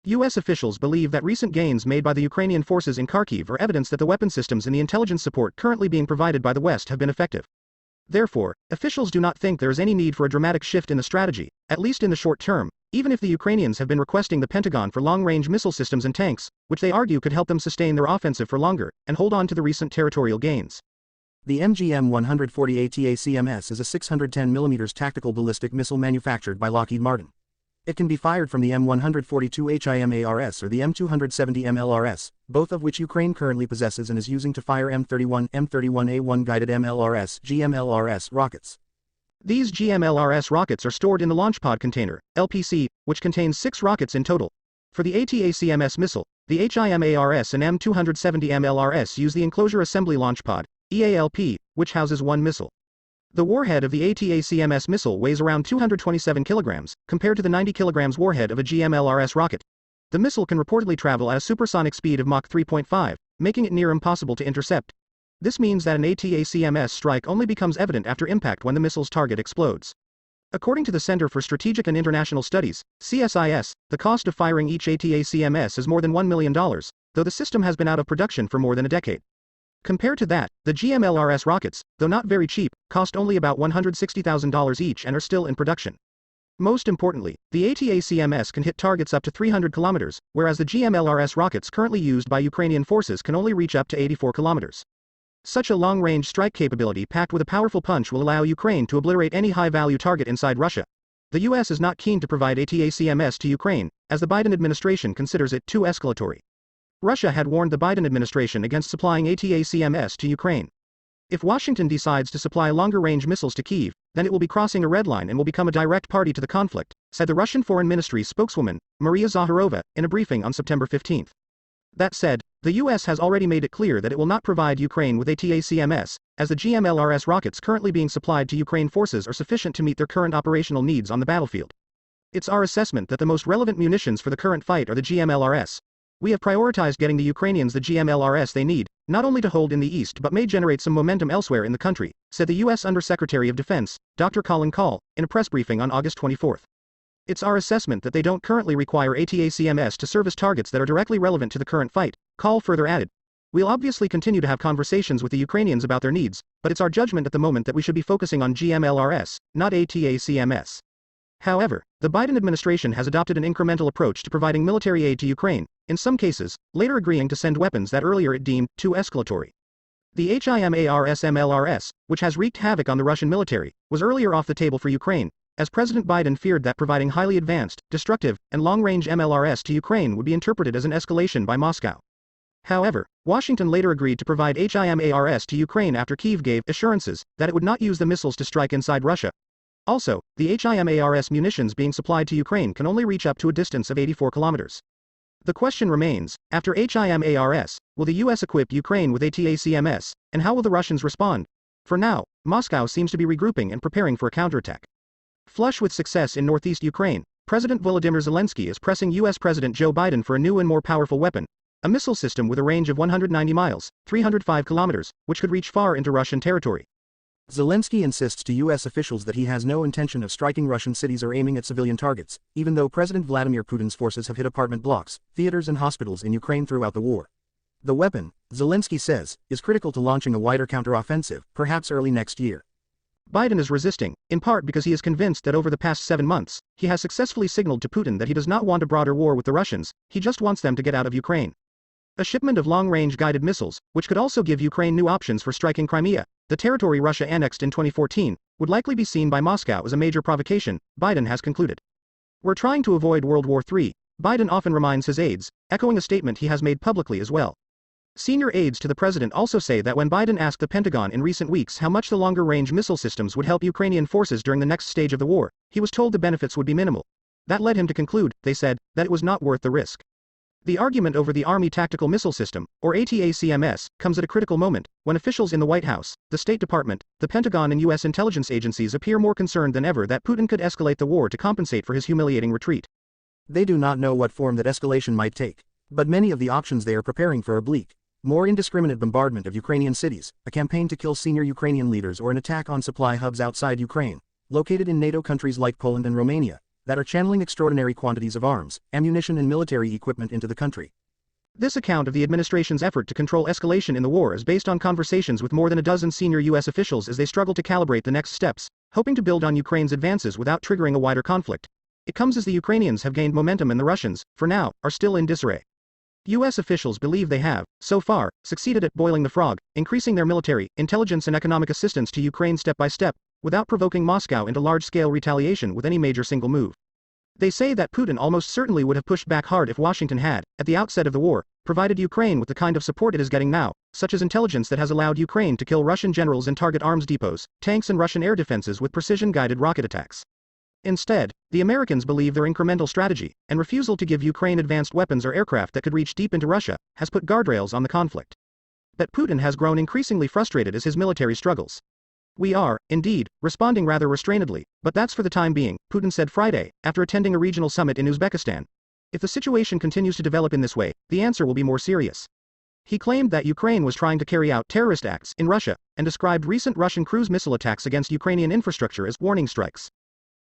U.S. officials believe that recent gains made by the Ukrainian forces in Kharkiv are evidence that the weapon systems and the intelligence support currently being provided by the West have been effective. Therefore, officials do not think there is any need for a dramatic shift in the strategy, at least in the short term, even if the Ukrainians have been requesting the Pentagon for long-range missile systems and tanks, which they argue could help them sustain their offensive for longer, and hold on to the recent territorial gains. The MGM-140 ATACMS is a 610mm tactical ballistic missile manufactured by Lockheed Martin. It can be fired from the M142 HIMARS or the M270 MLRS, both of which Ukraine currently possesses and is using to fire M31, M31A1 guided MLRS, GMLRS rockets. These GMLRS rockets are stored in the launch pod container, LPC, which contains 6 rockets in total. For the ATACMS missile, the HIMARS and M270 MLRS use the enclosure assembly launch pod, EALP, which houses 1 missile. The warhead of the ATACMS missile weighs around 227 kilograms, compared to the 90 kilograms warhead of a GMLRS rocket. The missile can reportedly travel at a supersonic speed of Mach 3.5, making it near impossible to intercept. This means that an ATACMS strike only becomes evident after impact when the missile's target explodes. According to the Center for Strategic and International Studies, CSIS, the cost of firing each ATACMS is more than $1 million, though the system has been out of production for more than a decade. Compared to that, the GMLRS rockets, though not very cheap, cost only about $160,000 each and are still in production. Most importantly, the ATACMS can hit targets up to 300 kilometers, whereas the GMLRS rockets currently used by Ukrainian forces can only reach up to 84 kilometers. Such a long-range strike capability packed with a powerful punch will allow Ukraine to obliterate any high-value target inside Russia. The US is not keen to provide ATACMS to Ukraine, as the Biden administration considers it too escalatory. Russia had warned the Biden administration against supplying ATACMS to Ukraine. If Washington decides to supply longer-range missiles to Kyiv, then it will be crossing a red line and will become a direct party to the conflict, said the Russian Foreign Ministry's spokeswoman, Maria Zakharova, in a briefing on September 15. That said, the US has already made it clear that it will not provide Ukraine with ATACMS, as the GMLRS rockets currently being supplied to Ukraine forces are sufficient to meet their current operational needs on the battlefield. It's our assessment that the most relevant munitions for the current fight are the GMLRS. We have prioritized getting the Ukrainians the GMLRS they need, not only to hold in the east but may generate some momentum elsewhere in the country, said the U.S. Undersecretary of Defense, Dr. Colin Kahl, in a press briefing on August 24. It's our assessment that they don't currently require ATACMS to service targets that are directly relevant to the current fight, Kahl further added. We'll obviously continue to have conversations with the Ukrainians about their needs, but it's our judgment at the moment that we should be focusing on GMLRS, not ATACMS. However, the Biden administration has adopted an incremental approach to providing military aid to Ukraine, in some cases, later agreeing to send weapons that earlier it deemed too escalatory. The HIMARS-MLRS, which has wreaked havoc on the Russian military, was earlier off the table for Ukraine, as President Biden feared that providing highly advanced, destructive, and long-range MLRS to Ukraine would be interpreted as an escalation by Moscow. However, Washington later agreed to provide HIMARS to Ukraine after Kyiv gave assurances that it would not use the missiles to strike inside Russia. Also, the HIMARS munitions being supplied to Ukraine can only reach up to a distance of 84 kilometers. The question remains, after HIMARS, will the US equip Ukraine with ATACMS, and how will the Russians respond? For now, Moscow seems to be regrouping and preparing for a counterattack. Flush with success in northeast Ukraine, President Volodymyr Zelensky is pressing US President Joe Biden for a new and more powerful weapon, a missile system with a range of 190 miles, 305 kilometers, which could reach far into Russian territory. Zelensky insists to U.S. officials that he has no intention of striking Russian cities or aiming at civilian targets, even though President Vladimir Putin's forces have hit apartment blocks, theaters and hospitals in Ukraine throughout the war. The weapon, Zelensky says, is critical to launching a wider counteroffensive, perhaps early next year. Biden is resisting, in part because he is convinced that over the past 7 months, he has successfully signaled to Putin that he does not want a broader war with the Russians, he just wants them to get out of Ukraine. A shipment of long-range guided missiles, which could also give Ukraine new options for striking Crimea, the territory Russia annexed in 2014, would likely be seen by Moscow as a major provocation, Biden has concluded. We're trying to avoid World War III, Biden often reminds his aides, echoing a statement he has made publicly as well. Senior aides to the president also say that when Biden asked the Pentagon in recent weeks how much the longer-range missile systems would help Ukrainian forces during the next stage of the war, he was told the benefits would be minimal. That led him to conclude, they said, that it was not worth the risk. The argument over the Army Tactical Missile System, or ATACMS, comes at a critical moment, when officials in the White House, the State Department, the Pentagon and U.S. intelligence agencies appear more concerned than ever that Putin could escalate the war to compensate for his humiliating retreat. They do not know what form that escalation might take, but many of the options they are preparing for are bleak. More indiscriminate bombardment of Ukrainian cities, a campaign to kill senior Ukrainian leaders or an attack on supply hubs outside Ukraine, located in NATO countries like Poland and Romania, that are channeling extraordinary quantities of arms, ammunition and military equipment into the country. This account of the administration's effort to control escalation in the war is based on conversations with more than a dozen senior U.S. officials as they struggle to calibrate the next steps, hoping to build on Ukraine's advances without triggering a wider conflict. It comes as the Ukrainians have gained momentum and the Russians, for now, are still in disarray. U.S. officials believe they have, so far, succeeded at boiling the frog, increasing their military, intelligence and economic assistance to Ukraine step by step, without provoking Moscow into large-scale retaliation with any major single move. They say that Putin almost certainly would have pushed back hard if Washington had, at the outset of the war, provided Ukraine with the kind of support it is getting now, such as intelligence that has allowed Ukraine to kill Russian generals and target arms depots, tanks and Russian air defenses with precision-guided rocket attacks. Instead, the Americans believe their incremental strategy, and refusal to give Ukraine advanced weapons or aircraft that could reach deep into Russia, has put guardrails on the conflict. But Putin has grown increasingly frustrated as his military struggles. We are, indeed, responding rather restrainedly, but that's for the time being, Putin said Friday, after attending a regional summit in Uzbekistan. If the situation continues to develop in this way, the answer will be more serious. He claimed that Ukraine was trying to carry out terrorist acts in Russia, and described recent Russian cruise missile attacks against Ukrainian infrastructure as warning strikes.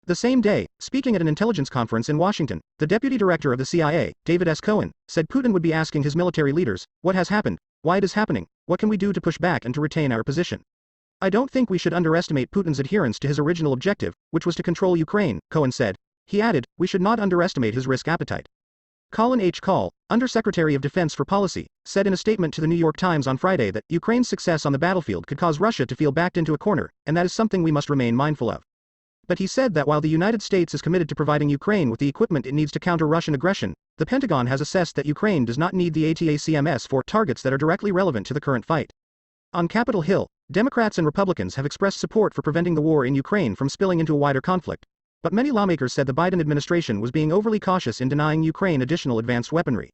The same day, speaking at an intelligence conference in Washington, the deputy director of the CIA, David S. Cohen, said Putin would be asking his military leaders, what has happened, why it is happening, what can we do to push back and to retain our position. I don't think we should underestimate Putin's adherence to his original objective, which was to control Ukraine, Cohen said. He added, we should not underestimate his risk appetite. Colin H. Call, Undersecretary of Defense for Policy, said in a statement to the New York Times on Friday that Ukraine's success on the battlefield could cause Russia to feel backed into a corner, and that is something we must remain mindful of. But he said that while the United States is committed to providing Ukraine with the equipment it needs to counter Russian aggression, the Pentagon has assessed that Ukraine does not need the ATACMS for targets that are directly relevant to the current fight. On Capitol Hill, Democrats and Republicans have expressed support for preventing the war in Ukraine from spilling into a wider conflict, but many lawmakers said the Biden administration was being overly cautious in denying Ukraine additional advanced weaponry.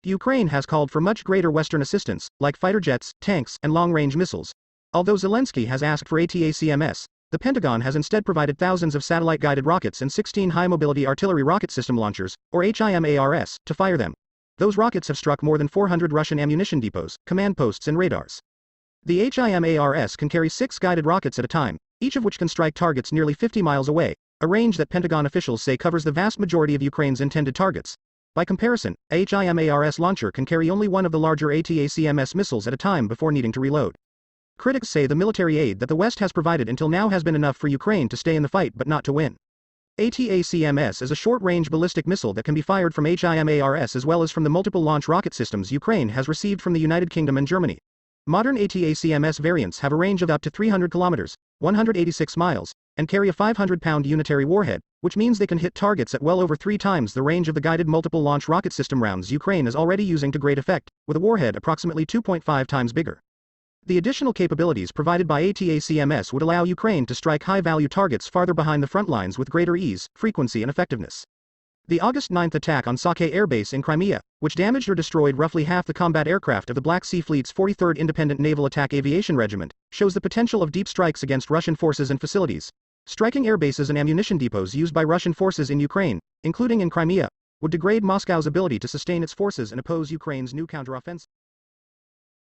Ukraine has called for much greater Western assistance, like fighter jets, tanks, and long-range missiles. Although Zelensky has asked for ATACMS, the Pentagon has instead provided thousands of satellite-guided rockets and 16 high-mobility artillery rocket system launchers, or HIMARS, to fire them. Those rockets have struck more than 400 Russian ammunition depots, command posts and radars. The HIMARS can carry 6 guided rockets at a time, each of which can strike targets nearly 50 miles away, a range that Pentagon officials say covers the vast majority of Ukraine's intended targets. By comparison, a HIMARS launcher can carry only one of the larger ATACMS missiles at a time before needing to reload. Critics say the military aid that the West has provided until now has been enough for Ukraine to stay in the fight but not to win. ATACMS is a short-range ballistic missile that can be fired from HIMARS as well as from the multiple launch rocket systems Ukraine has received from the United Kingdom and Germany. Modern ATACMS variants have a range of up to 300 kilometers, 186 miles, and carry a 500-pound unitary warhead, which means they can hit targets at well over 3 times the range of the guided multiple launch rocket system rounds Ukraine is already using to great effect, with a warhead approximately 2.5 times bigger. The additional capabilities provided by ATACMS would allow Ukraine to strike high-value targets farther behind the front lines with greater ease, frequency and effectiveness. The August 9 attack on Sake Air Base in Crimea, which damaged or destroyed roughly half the combat aircraft of the Black Sea Fleet's 43rd Independent Naval Attack Aviation Regiment, shows the potential of deep strikes against Russian forces and facilities. Striking air bases and ammunition depots used by Russian forces in Ukraine, including in Crimea, would degrade Moscow's ability to sustain its forces and oppose Ukraine's new counteroffensive.